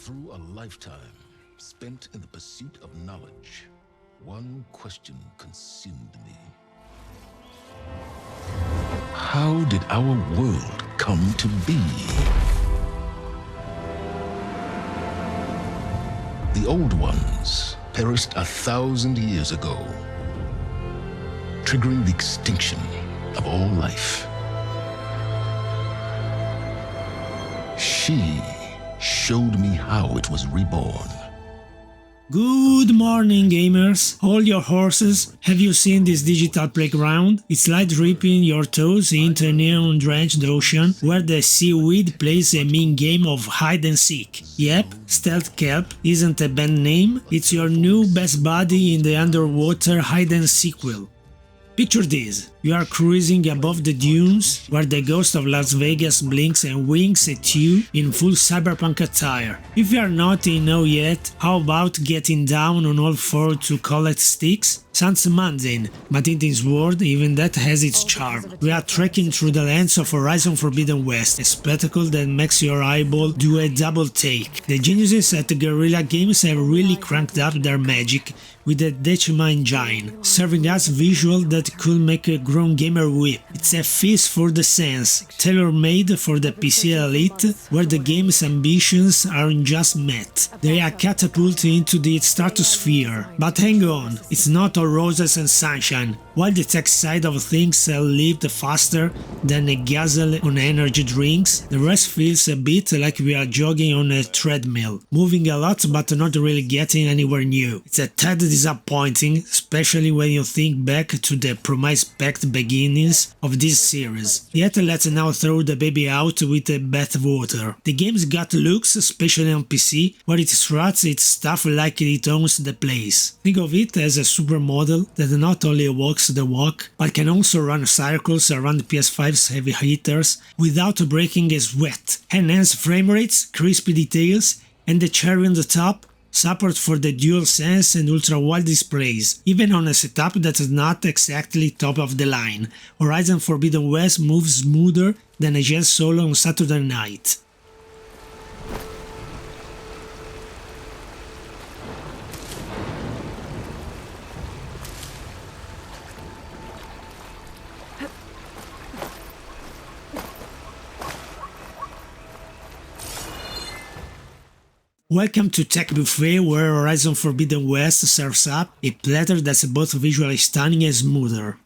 Through a lifetime spent in the pursuit of knowledge, one question consumed me. How did our world come to be? The old ones perished 1,000 years ago, triggering the extinction of all life. She showed me how it was reborn. Good morning, gamers! Hold your horses. Have you seen this digital playground? It's like dripping your toes into a neon-drenched ocean where the seaweed plays a mean game of hide and seek. Yep, Stealth Kelp isn't a band name, it's your new best buddy in the underwater hide and sequel. Picture this, you are cruising above the dunes where the ghost of Las Vegas blinks and winks at you in full cyberpunk attire. If you are not in know yet, how about getting down on all fours to collect sticks? Sounds mundane, but in this world even that has its charm. We are trekking through the lands of Horizon Forbidden West, a spectacle that makes your eyeball do a double take. The geniuses at Guerrilla Games have really cranked up their magic with the Decima engine, serving us visual that could make a grown gamer weep. It's a feast for the sense, tailor-made for the PC elite, where the game's ambitions aren't just met. They are catapulted into the stratosphere. But hang on, it's not all roses and sunshine. While the tech side of things lived faster than a gazelle on energy drinks, the rest feels a bit like we are jogging on a treadmill, moving a lot but not really getting anywhere new. It's a tad disappointing, especially when you think back to the promise-packed beginnings of this series. Yet let's now throw the baby out with the bathwater. The game's got looks, especially on PC, where it struts its stuff like it owns the place. Think of it as a supermodel that not only walks the walk, but can also run circles around PS5's heavy hitters without breaking a sweat. Enhanced frame rates, crispy details, and the cherry on the top, support for the DualSense and ultra-wide displays, even on a setup that is not exactly top of the line. Horizon Forbidden West moves smoother than a jazz solo on Saturday night. Welcome to Tech Buffet, where Horizon Forbidden West serves up a platter that's both visually stunning and smoother.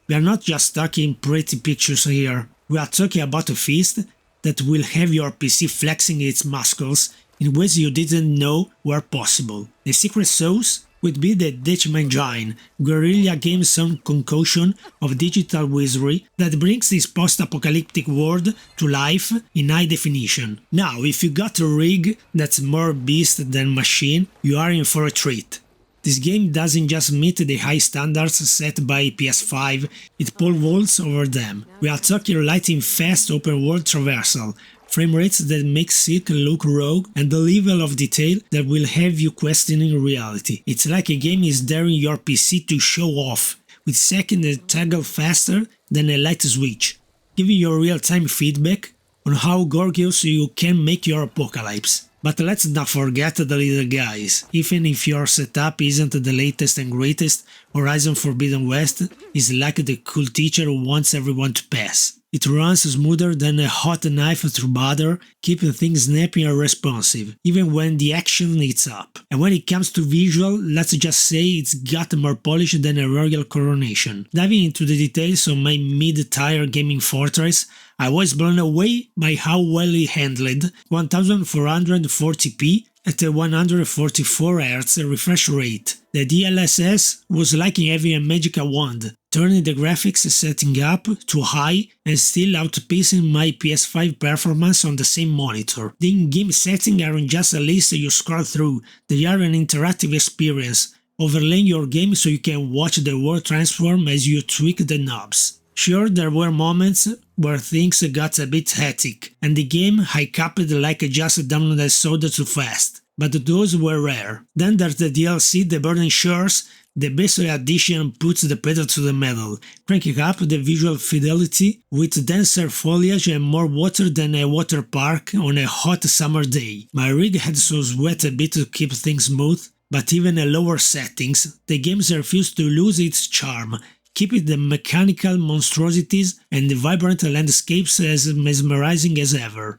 We are not just talking pretty pictures here, we are talking about a feast that will have your PC flexing its muscles in ways you didn't know were possible. The secret sauce would be the Decima engine, Guerrilla Games' own concoction of digital wizardry that brings this post-apocalyptic world to life in high definition. Now, if you got a rig that's more beast than machine, you are in for a treat. This game doesn't just meet the high standards set by PS5, it pole vaults over them. We are talking lightning fast open-world traversal, frame rates that make Silk look rogue, and the level of detail that will have you questioning reality. It's like a game is daring your PC to show off, with seconds that toggle faster than a light switch, giving you real-time feedback on how gorgeous you can make your apocalypse. But let's not forget the little guys. Even if your setup isn't the latest and greatest, Horizon Forbidden West is like the cool teacher who wants everyone to pass. It runs smoother than a hot knife through butter, keeping things snappy and responsive, even when the action heats up. And when it comes to visual, let's just say it's got more polish than a royal coronation. Diving into the details of my mid-tier gaming fortress, I was blown away by how well it handled 1440p at a 144Hz refresh rate. The DLSS was like having a magical wand, turning the graphics setting up to high and still outpacing my PS5 performance on the same monitor. The in-game settings aren't just a list you scroll through, they are an interactive experience, overlaying your game so you can watch the world transform as you tweak the knobs. Sure, there were moments where things got a bit hectic, and the game hiccuped like just downloaded soda too fast, but those were rare. Then there's the DLC The Burning Shores The base addition puts the pedal to the metal, cranking up the visual fidelity with denser foliage and more water than a water park on a hot summer day. My rig had to sweat a bit to keep things smooth, but even at lower settings, the game refused to lose its charm, keeping the mechanical monstrosities and the vibrant landscapes as mesmerizing as ever.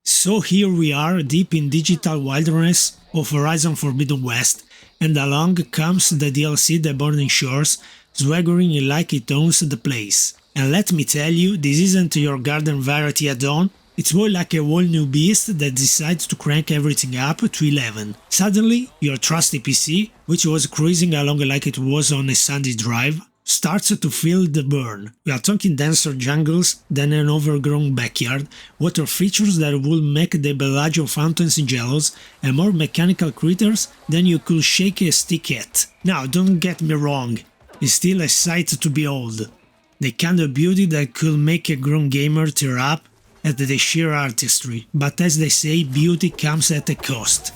So here we are, deep in digital wilderness of Horizon Forbidden West, and along comes the DLC The Burning Shores, swaggering like it owns the place. And let me tell you, this isn't your garden variety add-on, it's more like a whole new beast that decides to crank everything up to 11. Suddenly, your trusty PC, which was cruising along like it was on a sandy drive, starts to feel the burn. We are talking denser jungles than an overgrown backyard, water features that will make the Bellagio fountains jealous, and more mechanical critters than you could shake a stick at. Now, don't get me wrong, it's still a sight to behold. The kind of beauty that could make a grown gamer tear up at the sheer artistry, but as they say, beauty comes at a cost.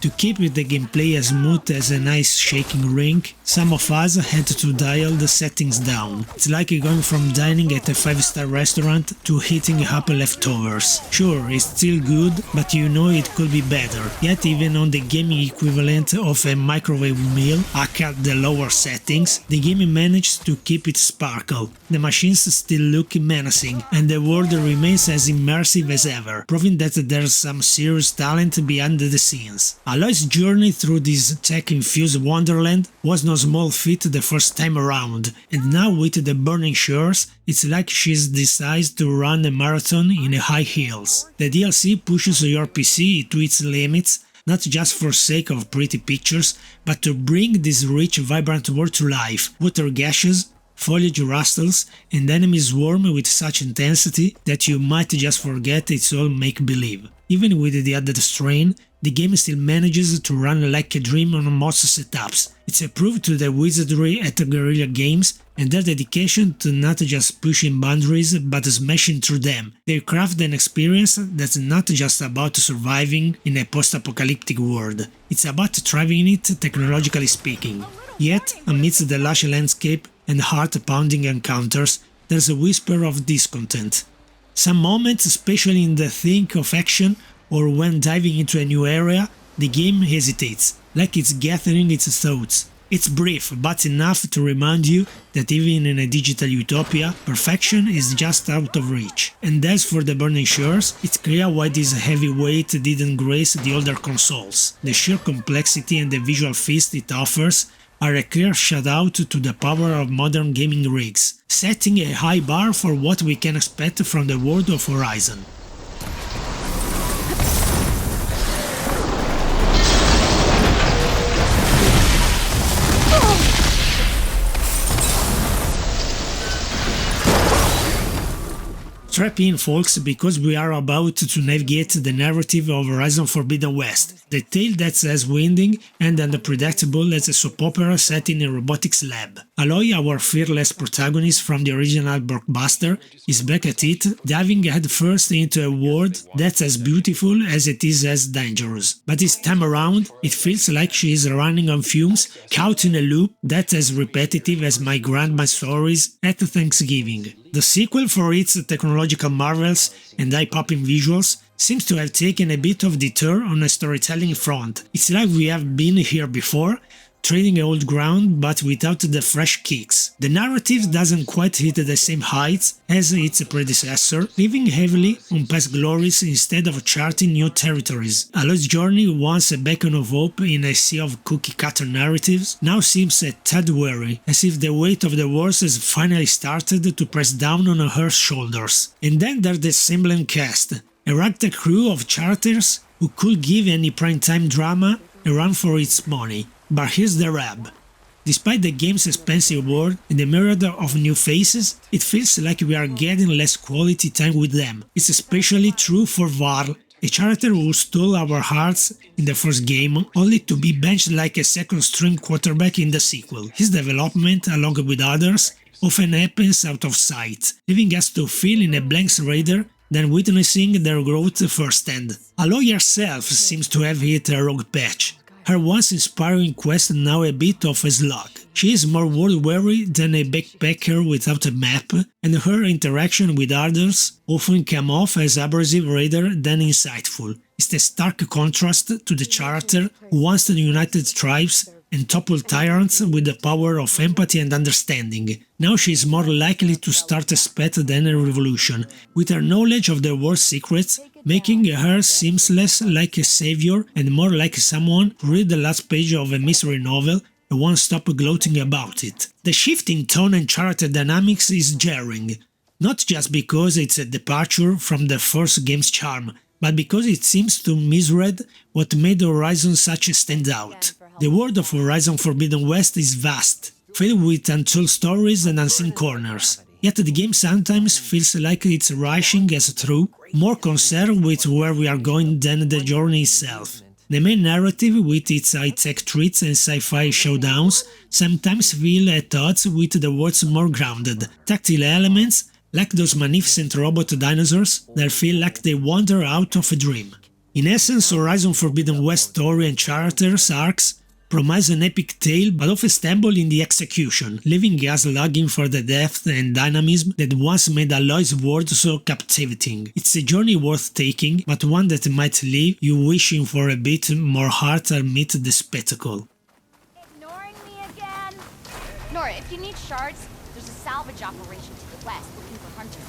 To keep the gameplay as smooth as an ice-shaking rink, some of us had to dial the settings down. It's like going from dining at a 5-star restaurant to heating up leftovers. Sure, it's still good, but you know it could be better. Yet even on the gaming equivalent of a microwave meal, aka the lower settings, the game managed to keep its sparkle. The machines still look menacing, and the world remains as immersive as ever, proving that there's some serious talent behind the scenes. Aloy's journey through this tech-infused wonderland was no small feat the first time around, and now with the Burning Shores, it's like she's decided to run a marathon in high heels. The DLC pushes your PC to its limits, not just for sake of pretty pictures, but to bring this rich, vibrant world to life. Water gashes, foliage rustles, and enemies swarm with such intensity that you might just forget it's all make-believe. Even with the added strain, the game still manages to run like a dream on most setups. It's a proof to the wizardry at Guerrilla Games and their dedication to not just pushing boundaries but smashing through them. They craft an experience that's not just about surviving in a post-apocalyptic world, it's about thriving in it technologically speaking. Yet, amidst the lush landscape and heart-pounding encounters, there's a whisper of discontent. Some moments, especially in the thick of action or when diving into a new area, the game hesitates, like it's gathering its thoughts. It's brief, but enough to remind you that even in a digital utopia, perfection is just out of reach. And as for the Burning Shores, it's clear why this heavy weight didn't grace the older consoles. The sheer complexity and the visual feast it offers are a clear shout-out to the power of modern gaming rigs, setting a high bar for what we can expect from the world of Horizon. Strap in, folks, because we are about to navigate the narrative of Horizon Forbidden West, the tale that's as winding and unpredictable as a soap opera set in a robotics lab. Aloy, our fearless protagonist from the original blockbuster, is back at it, diving headfirst into a world that's as beautiful as it is as dangerous. But this time around, it feels like she is running on fumes, caught in a loop that's as repetitive as my grandma's stories at Thanksgiving. The sequel, for its technological marvels and eye-popping visuals, seems to have taken a bit of detour on a storytelling front. It's like we have been here before, trading old ground but without the fresh kicks. The narrative doesn't quite hit the same heights as its predecessor, leaning heavily on past glories instead of charting new territories. Aloy's journey, once a beacon of hope in a sea of cookie-cutter narratives, now seems a tad weary, as if the weight of the wars has finally started to press down on her shoulders. And then there's the semblant cast, a ragtag crew of characters who could give any primetime drama a run for its money. But here's the rub. Despite the game's expansive world and the myriad of new faces, it feels like we are getting less quality time with them. It's especially true for Varl, a character who stole our hearts in the first game, only to be benched like a second-string quarterback in the sequel. His development, along with others, often happens out of sight, leaving us to feel in a blank rather than witnessing their growth firsthand. Aloy herself seems to have hit a rogue patch. Her once inspiring quest now a bit of a slog. She is more world-weary than a backpacker without a map, and her interaction with others often come off as abrasive rather than insightful. It's a stark contrast to the character who once united tribes and toppled tyrants with the power of empathy and understanding. Now she is more likely to start a spat than a revolution, with her knowledge of the world's secrets making her seem less like a savior and more like someone who read the last page of a mystery novel and won't stop gloating about it. The shift in tone and character dynamics is jarring, not just because it's a departure from the first game's charm, but because it seems to misread what made Horizon such a standout. The world of Horizon Forbidden West is vast, filled with untold stories and unseen corners, yet the game sometimes feels like it's rushing us through, more concerned with where we are going than the journey itself. The main narrative, with its high-tech treats and sci-fi showdowns, sometimes feel at odds with the world's more grounded, tactile elements, like those magnificent robot dinosaurs that feel like they wander out of a dream. In essence, Horizon Forbidden West story and characters arcs promise an epic tale but often stumble in the execution, leaving us longing for the depth and dynamism that once made Aloy's world so captivating. It's a journey worth taking, but one that might leave you wishing for a bit more heart amid the spectacle. Ignoring me again? Nora, if you need shards, there's a salvage operation to the west looking for hunters.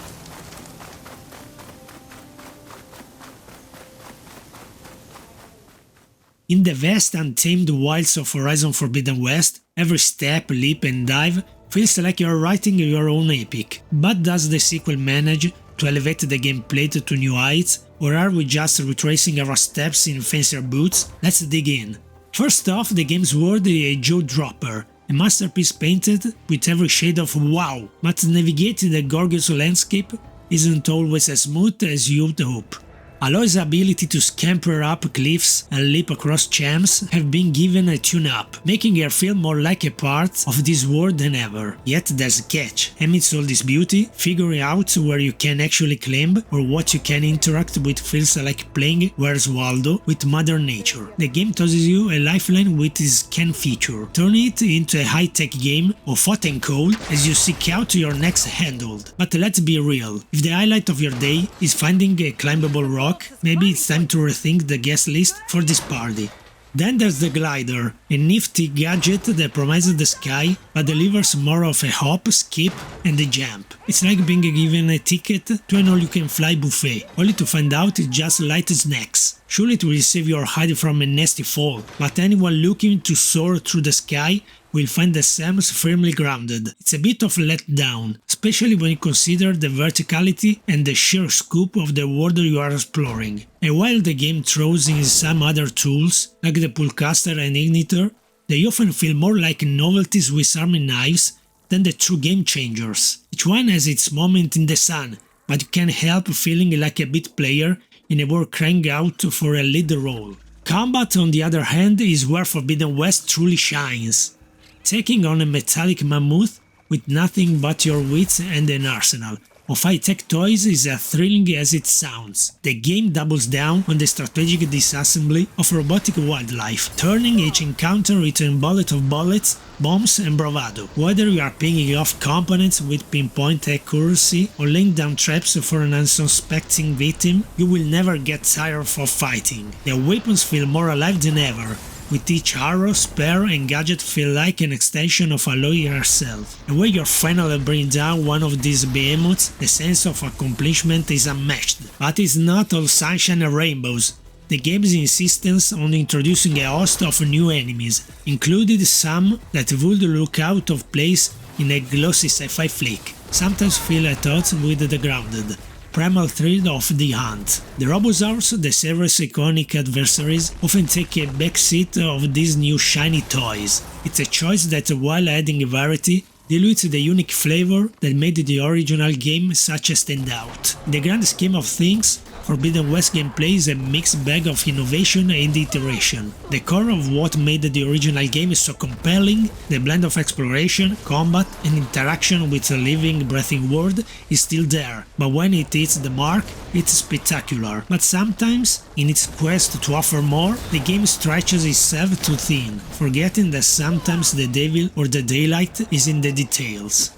In the vast untamed wilds of Horizon Forbidden West, every step, leap and dive feels like you're writing your own epic. But does the sequel manage to elevate the gameplay to new heights, or are we just retracing our steps in fancier boots? Let's dig in. First off, the game's world is a jaw-dropper, a masterpiece painted with every shade of wow, but navigating the gorgeous landscape isn't always as smooth as you'd hope. Aloy's ability to scamper up cliffs and leap across champs have been given a tune-up, making her feel more like a part of this world than ever. Yet there's a catch. Amidst all this beauty, figuring out where you can actually climb or what you can interact with feels like playing Where's Waldo with Mother Nature. The game tosses you a lifeline with its scan feature, turning it into a high-tech game of hot and cold as you seek out your next handhold. But let's be real, if the highlight of your day is finding a climbable rock, maybe it's time to rethink the guest list for this party. Then there's the glider, a nifty gadget that promises the sky but delivers more of a hop, skip and a jump. It's like being given a ticket to an all-you-can-fly buffet, only to find out it's just light snacks. Surely it will save your hide from a nasty fall, but anyone looking to soar through the sky will find the Sams firmly grounded. It's a bit of a letdown, especially when you consider the verticality and the sheer scope of the world you are exploring. And while the game throws in some other tools, like the Pulcaster and Igniter, they often feel more like novelties with arming knives than the true game changers. Each one has its moment in the sun, but you can't help feeling like a bit player in a world crying out for a lead role. Combat, on the other hand, is where Forbidden West truly shines. Taking on a metallic mammoth with nothing but your wits and an arsenal of high-tech toys is as thrilling as it sounds. The game doubles down on the strategic disassembly of robotic wildlife, turning each encounter into a bullet of bullets, bombs and bravado. Whether you are picking off components with pinpoint accuracy or laying down traps for an unsuspecting victim, you will never get tired of fighting. The weapons feel more alive than ever, with each arrow, spear and gadget feel like an extension of Aloy herself. And when you finally bring down one of these behemoths, the sense of accomplishment is unmatched. But it's not all sunshine and rainbows. The game's insistence on introducing a host of new enemies included some that would look out of place in a glossy sci-fi flick, sometimes feel at odds with the grounded, primal thrill of the hunt. The Robosaurs, the series' iconic adversaries, often take a backseat of these new shiny toys. It's a choice that, while adding variety, dilutes the unique flavor that made the original game such a standout. In the grand scheme of things, Forbidden West gameplay is a mixed bag of innovation and iteration. The core of what made the original game so compelling, the blend of exploration, combat and interaction with a living, breathing world is still there, but when it hits the mark, it's spectacular. But sometimes, in its quest to offer more, the game stretches itself too thin, forgetting that sometimes the devil or the daylight is in the details.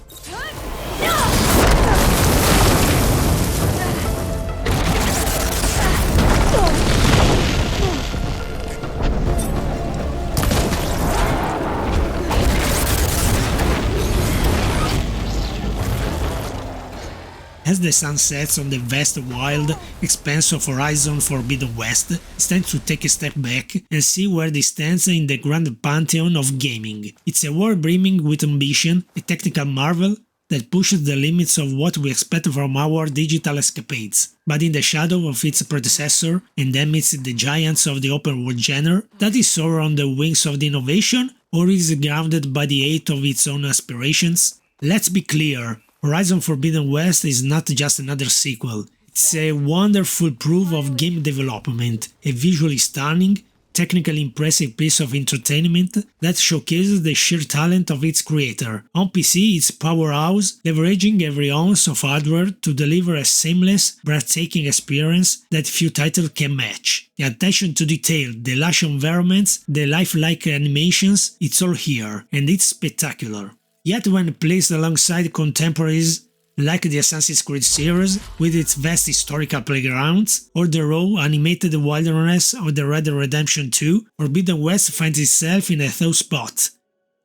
As the sun sets on the vast wild expanse of Horizon Forbidden West, it's time to take a step back and see where this stands in the grand pantheon of gaming. It's a world brimming with ambition, a technical marvel that pushes the limits of what we expect from our digital escapades. But in the shadow of its predecessor, and amidst the giants of the open world genre, that is soar on the wings of the innovation, or is grounded by the hate of its own aspirations? Let's be clear. Horizon Forbidden West is not just another sequel, it's a wonderful proof of game development, a visually stunning, technically impressive piece of entertainment that showcases the sheer talent of its creator. On PC, it's powerhouse, leveraging every ounce of hardware to deliver a seamless, breathtaking experience that few titles can match. The attention to detail, the lush environments, the lifelike animations, it's all here, and it's spectacular. Yet when placed alongside contemporaries like the Assassin's Creed series with its vast historical playgrounds, or the raw animated wilderness of the Red Dead Redemption 2, Forbidden West finds itself in a tough spot.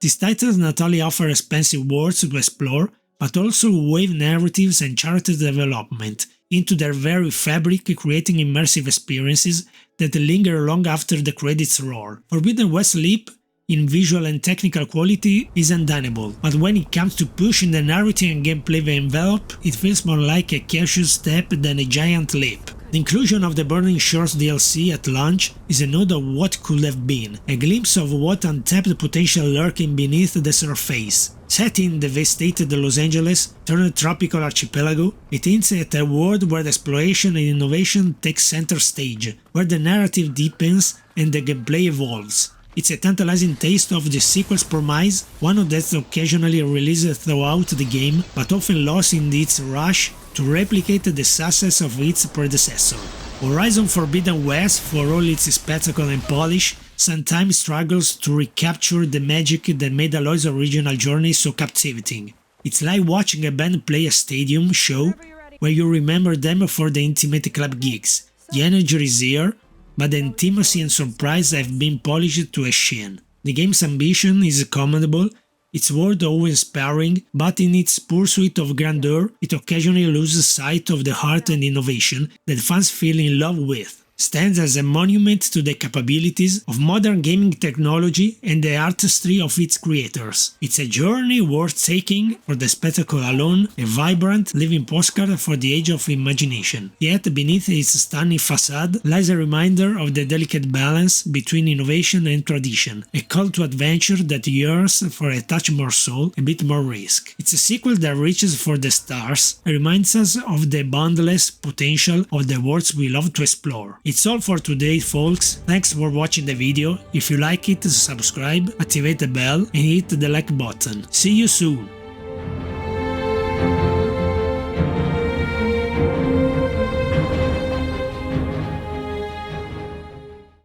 These titles not only offer expansive worlds to explore, but also weave narratives and character development into their very fabric, creating immersive experiences that linger long after the credits roll. Forbidden West's leap in visual and technical quality is undeniable, but when it comes to pushing the narrative and gameplay envelope, it feels more like a cautious step than a giant leap. The inclusion of the Burning Shores DLC at launch is a nod of what could have been, a glimpse of what untapped potential lurking beneath the surface. Set in devastated Los Angeles, turned tropical archipelago, it hints at a world where exploration and innovation take center stage, where the narrative deepens and the gameplay evolves. It's a tantalizing taste of the sequel's promise, one that's occasionally released throughout the game, but often lost in its rush to replicate the success of its predecessor. Horizon Forbidden West, for all its spectacle and polish, sometimes struggles to recapture the magic that made Aloy's original journey so captivating. It's like watching a band play a stadium show where you remember them for the intimate club gigs. The energy is here, but the intimacy and surprise have been polished to a sheen. The game's ambition is commendable, its world awe-inspiring, but in its pursuit of grandeur, it occasionally loses sight of the heart and innovation that fans fell in love with. Stands as a monument to the capabilities of modern gaming technology and the artistry of its creators. It's a journey worth taking for the spectacle alone, a vibrant, living postcard for the age of imagination. Yet beneath its stunning facade lies a reminder of the delicate balance between innovation and tradition, a call to adventure that yearns for a touch more soul, a bit more risk. It's a sequel that reaches for the stars and reminds us of the boundless potential of the worlds we love to explore. It's all for today, folks. Thanks for watching the video. If you like it, subscribe, activate the bell and hit the like button. See you soon!